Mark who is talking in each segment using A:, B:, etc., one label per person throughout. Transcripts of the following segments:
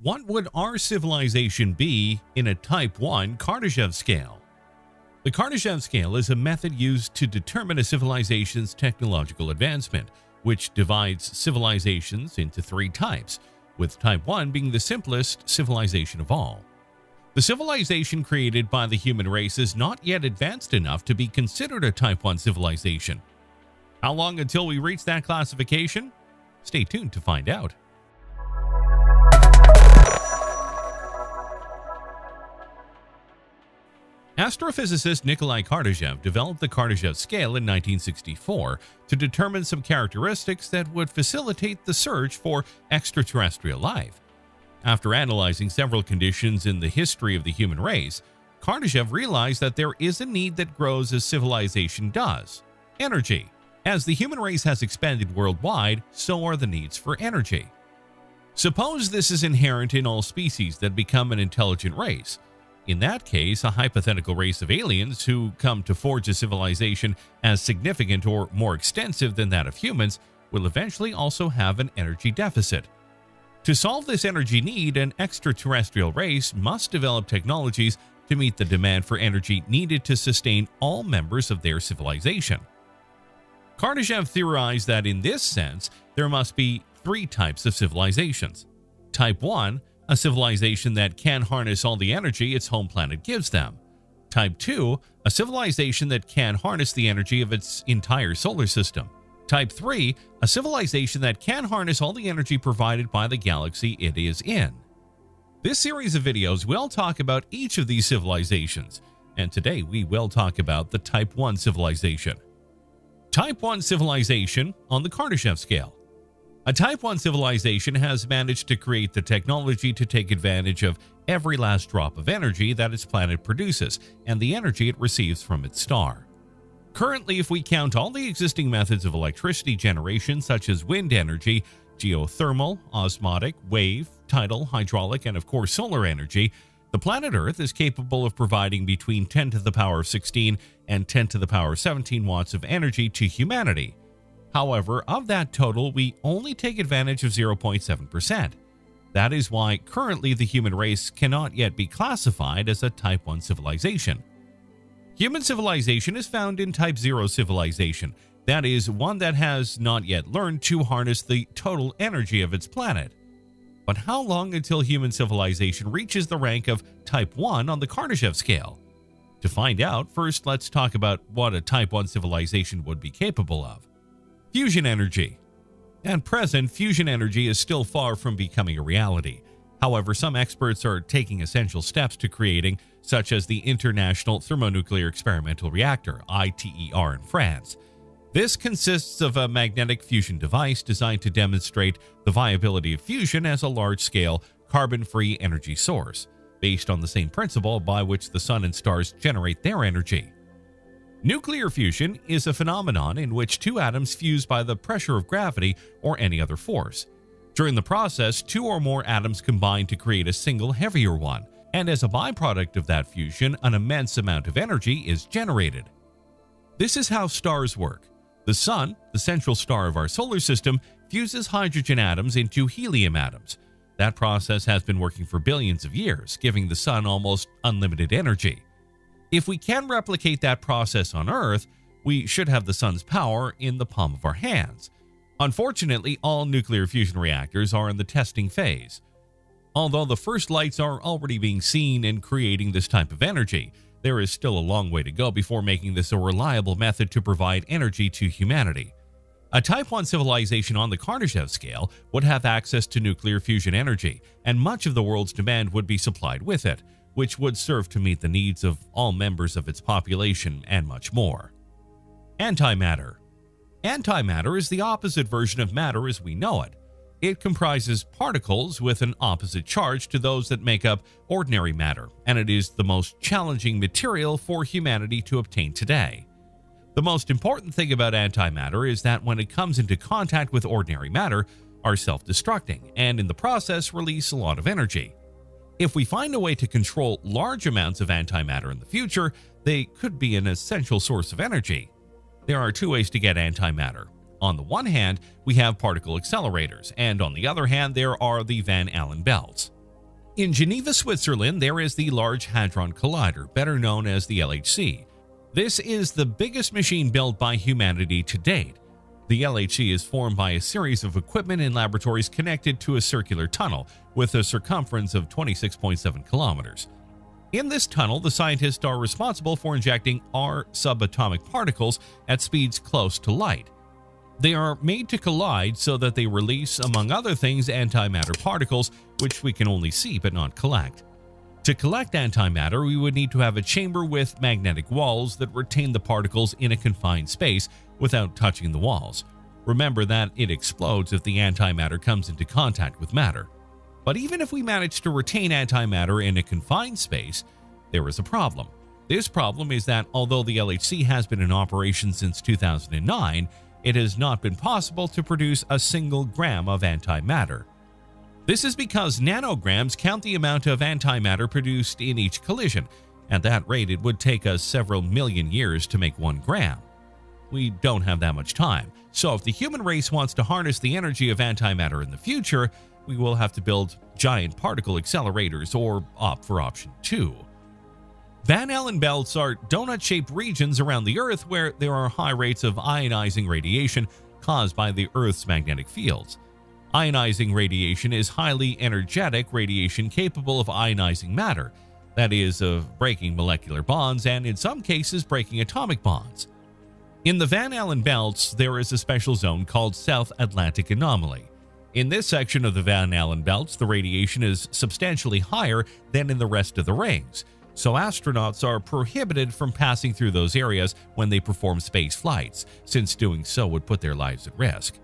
A: What would our civilization be in a Type 1 Kardashev scale? The Kardashev scale is a method used to determine a civilization's technological advancement, which divides civilizations into three types, with Type 1 being the simplest civilization of all. The civilization created by the human race is not yet advanced enough to be considered a Type 1 civilization. How long until we reach that classification? Stay tuned to find out. Astrophysicist Nikolai Kardashev developed the Kardashev scale in 1964 to determine some characteristics that would facilitate the search for extraterrestrial life. After analyzing several conditions in the history of the human race, Kardashev realized that there is a need that grows as civilization does: energy. As the human race has expanded worldwide, so are the needs for energy. Suppose this is inherent in all species that become an intelligent race. In that case, a hypothetical race of aliens who come to forge a civilization as significant or more extensive than that of humans will eventually also have an energy deficit. To solve this energy need, an extraterrestrial race must develop technologies to meet the demand for energy needed to sustain all members of their civilization. Kardashev theorized that in this sense, there must be three types of civilizations. Type 1, a civilization that can harness all the energy its home planet gives them. Type 2, a civilization that can harness the energy of its entire solar system. Type 3, a civilization that can harness all the energy provided by the galaxy it is in. This series of videos will talk about each of these civilizations, and today we will talk about the Type 1 civilization. Type 1 civilization on the Kardashev scale. A Type 1 civilization has managed to create the technology to take advantage of every last drop of energy that its planet produces and the energy it receives from its star. Currently, if we count all the existing methods of electricity generation such as wind energy, geothermal, osmotic, wave, tidal, hydraulic, and of course solar energy, the planet Earth is capable of providing between 10 to the power of 16 and 10 to the power of 17 watts of energy to humanity. However, of that total, we only take advantage of 0.7%. That is why currently the human race cannot yet be classified as a Type 1 civilization. Human civilization is found in Type 0 civilization, that is, one that has not yet learned to harness the total energy of its planet. But how long until human civilization reaches the rank of Type 1 on the Kardashev scale? To find out, first let's talk about what a Type 1 civilization would be capable of. Fusion energy. At present, fusion energy is still far from becoming a reality. However, some experts are taking essential steps to creating, such as the International Thermonuclear Experimental Reactor, ITER in France. This consists of a magnetic fusion device designed to demonstrate the viability of fusion as a large-scale, carbon-free energy source, based on the same principle by which the sun and stars generate their energy. Nuclear fusion is a phenomenon in which two atoms fuse by the pressure of gravity or any other force. During the process, two or more atoms combine to create a single heavier one, and as a byproduct of that fusion, an immense amount of energy is generated. This is how stars work. The sun, the central star of our solar system, fuses hydrogen atoms into helium atoms. That process has been working for billions of years, giving the sun almost unlimited energy. If we can replicate that process on Earth, we should have the sun's power in the palm of our hands. Unfortunately, all nuclear fusion reactors are in the testing phase. Although the first lights are already being seen in creating this type of energy, there is still a long way to go before making this a reliable method to provide energy to humanity. A Type 1 civilization on the Kardashev scale would have access to nuclear fusion energy, and much of the world's demand would be supplied with it, which would serve to meet the needs of all members of its population and much more. Antimatter. Antimatter is the opposite version of matter as we know it. It comprises particles with an opposite charge to those that make up ordinary matter, and it is the most challenging material for humanity to obtain today. The most important thing about antimatter is that when it comes into contact with ordinary matter, are self-destructing, and in the process release a lot of energy. If we find a way to control large amounts of antimatter in the future, they could be an essential source of energy. There are two ways to get antimatter. On the one hand, we have particle accelerators, and on the other hand, there are the Van Allen belts. In Geneva, Switzerland, there is the Large Hadron Collider, better known as the LHC. This is the biggest machine built by humanity to date. The LHC is formed by a series of equipment and laboratories connected to a circular tunnel with a circumference of 26.7 kilometers. In this tunnel, the scientists are responsible for injecting R subatomic particles at speeds close to light. They are made to collide so that they release, among other things, antimatter particles, which we can only see but not collect. To collect antimatter, we would need to have a chamber with magnetic walls that retain the particles in a confined space without touching the walls. Remember that it explodes if the antimatter comes into contact with matter. But even if we manage to retain antimatter in a confined space, there is a problem. This problem is that although the LHC has been in operation since 2009, it has not been possible to produce a single gram of antimatter. This is because nanograms count the amount of antimatter produced in each collision. At that rate, it would take us several million years to make 1 gram. We don't have that much time, so if the human race wants to harness the energy of antimatter in the future, we will have to build giant particle accelerators or opt for option 2. Van Allen belts are donut-shaped regions around the Earth where there are high rates of ionizing radiation caused by the Earth's magnetic fields. Ionizing radiation is highly energetic radiation capable of ionizing matter, that is, of breaking molecular bonds and, in some cases, breaking atomic bonds. In the Van Allen belts, there is a special zone called South Atlantic Anomaly. In this section of the Van Allen belts, the radiation is substantially higher than in the rest of the rings, so astronauts are prohibited from passing through those areas when they perform space flights, since doing so would put their lives at risk.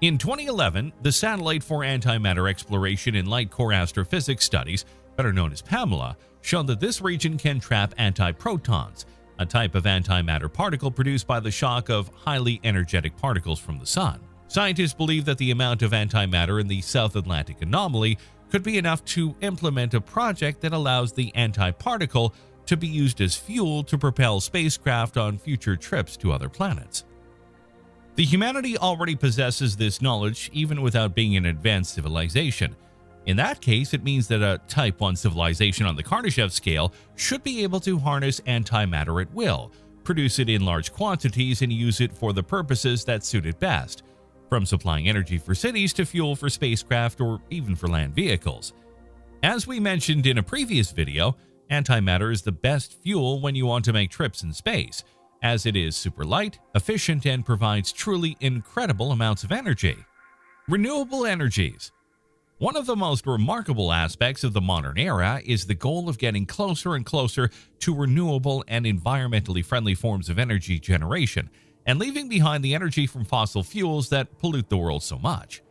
A: In 2011, the Satellite for Antimatter Exploration in Light Core Astrophysics Studies, better known as PAMELA, showed that this region can trap antiprotons, a type of antimatter particle produced by the shock of highly energetic particles from the Sun. Scientists believe that the amount of antimatter in the South Atlantic Anomaly could be enough to implement a project that allows the antiparticle to be used as fuel to propel spacecraft on future trips to other planets. The humanity already possesses this knowledge even without being an advanced civilization. In that case, it means that a Type 1 civilization on the Kardashev scale should be able to harness antimatter at will, produce it in large quantities, and use it for the purposes that suit it best, from supplying energy for cities to fuel for spacecraft or even for land vehicles. As we mentioned in a previous video, antimatter is the best fuel when you want to make trips in space, as it is super light, efficient, and provides truly incredible amounts of energy. Renewable energies. One of the most remarkable aspects of the modern era is the goal of getting closer and closer to renewable and environmentally friendly forms of energy generation, and leaving behind the energy from fossil fuels that pollute the world so much.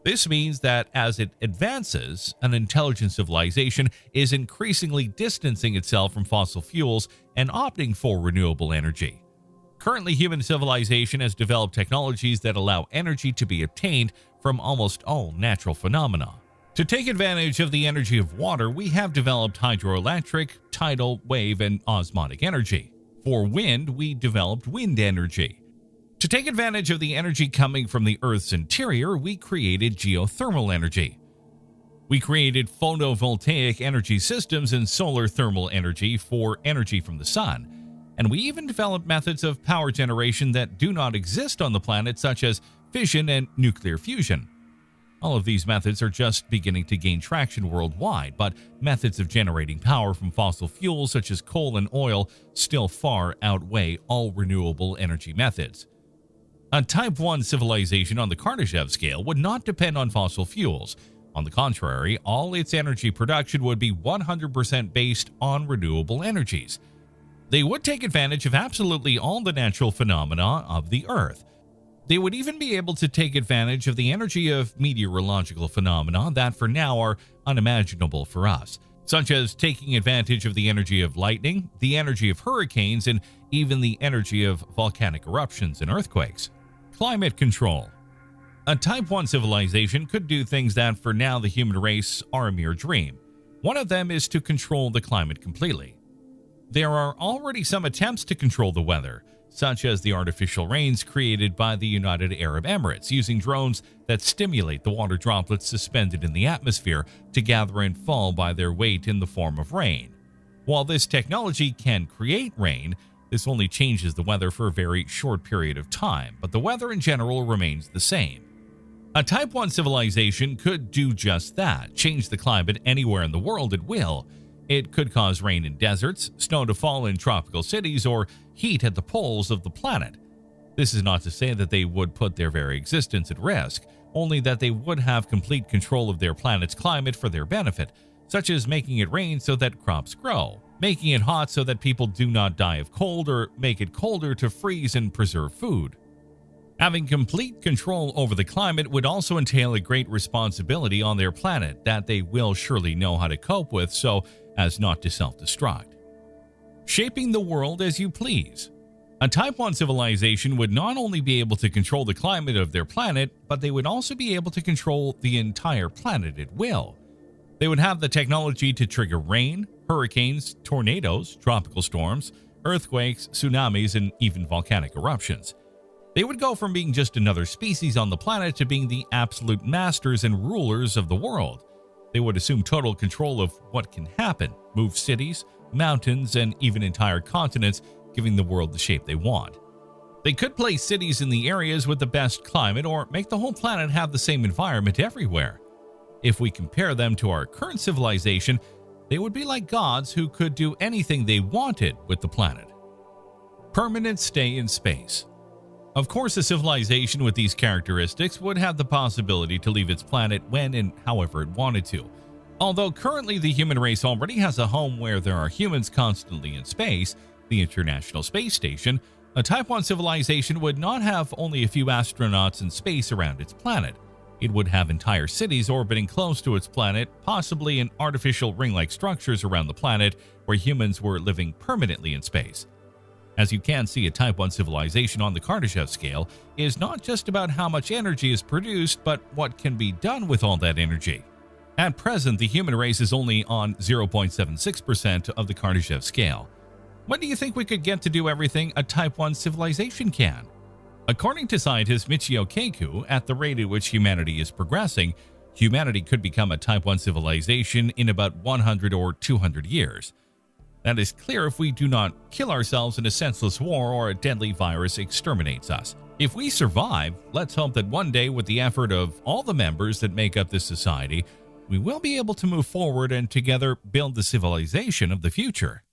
A: This means that as it advances, an intelligent civilization is increasingly distancing itself from fossil fuels and opting for renewable energy. Currently, human civilization has developed technologies that allow energy to be obtained from almost all natural phenomena. To take advantage of the energy of water, we have developed hydroelectric, tidal, wave, and osmotic energy. For wind, we developed wind energy. To take advantage of the energy coming from the Earth's interior, we created geothermal energy. We created photovoltaic energy systems and solar thermal energy for energy from the sun. And we even developed methods of power generation that do not exist on the planet, such as fission and nuclear fusion. All of these methods are just beginning to gain traction worldwide, but methods of generating power from fossil fuels such as coal and oil still far outweigh all renewable energy methods. A Type 1 civilization on the Kardashev scale would not depend on fossil fuels. On the contrary, all its energy production would be 100% based on renewable energies. They would take advantage of absolutely all the natural phenomena of the Earth. They would even be able to take advantage of the energy of meteorological phenomena that for now are unimaginable for us, such as taking advantage of the energy of lightning, the energy of hurricanes, and even the energy of volcanic eruptions and earthquakes. Climate control. A Type 1 civilization could do things that for now the human race are a mere dream. One of them is to control the climate completely. There are already some attempts to control the weather. such as the artificial rains created by the United Arab Emirates using drones that stimulate the water droplets suspended in the atmosphere to gather and fall by their weight in the form of rain. While this technology can create rain, this only changes the weather for a very short period of time, but the weather in general remains the same. A Type 1 civilization could do just that, change the climate anywhere in the world at will. It could cause rain in deserts, snow to fall in tropical cities, or heat at the poles of the planet. This is not to say that they would put their very existence at risk, only that they would have complete control of their planet's climate for their benefit, such as making it rain so that crops grow, making it hot so that people do not die of cold, or make it colder to freeze and preserve food. Having complete control over the climate would also entail a great responsibility on their planet that they will surely know how to cope with so as not to self-destruct. Shaping the world as you please. A Type 1 civilization would not only be able to control the climate of their planet, but they would also be able to control the entire planet at will. They would have the technology to trigger rain, hurricanes, tornadoes, tropical storms, earthquakes, tsunamis, and even volcanic eruptions. They would go from being just another species on the planet to being the absolute masters and rulers of the world. They would assume total control of what can happen, move cities, mountains, and even entire continents, giving the world the shape they want. They could place cities in the areas with the best climate or make the whole planet have the same environment everywhere. If we compare them to our current civilization, they would be like gods who could do anything they wanted with the planet. Permanent stay in space. Of course, a civilization with these characteristics would have the possibility to leave its planet when and however it wanted to. Although currently the human race already has a home where there are humans constantly in space, the International Space Station, a Type 1 civilization would not have only a few astronauts in space around its planet. It would have entire cities orbiting close to its planet, possibly in artificial ring-like structures around the planet where humans were living permanently in space. As you can see, a Type 1 civilization on the Kardashev scale is not just about how much energy is produced, but what can be done with all that energy. At present, the human race is only on 0.76% of the Kardashev scale. When do you think we could get to do everything a Type 1 civilization can? According to scientist Michio Kaku, at the rate at which humanity is progressing, humanity could become a Type 1 civilization in about 100 or 200 years. That is clear if we do not kill ourselves in a senseless war or a deadly virus exterminates us. If we survive, let's hope that one day, with the effort of all the members that make up this society, we will be able to move forward and together build the civilization of the future.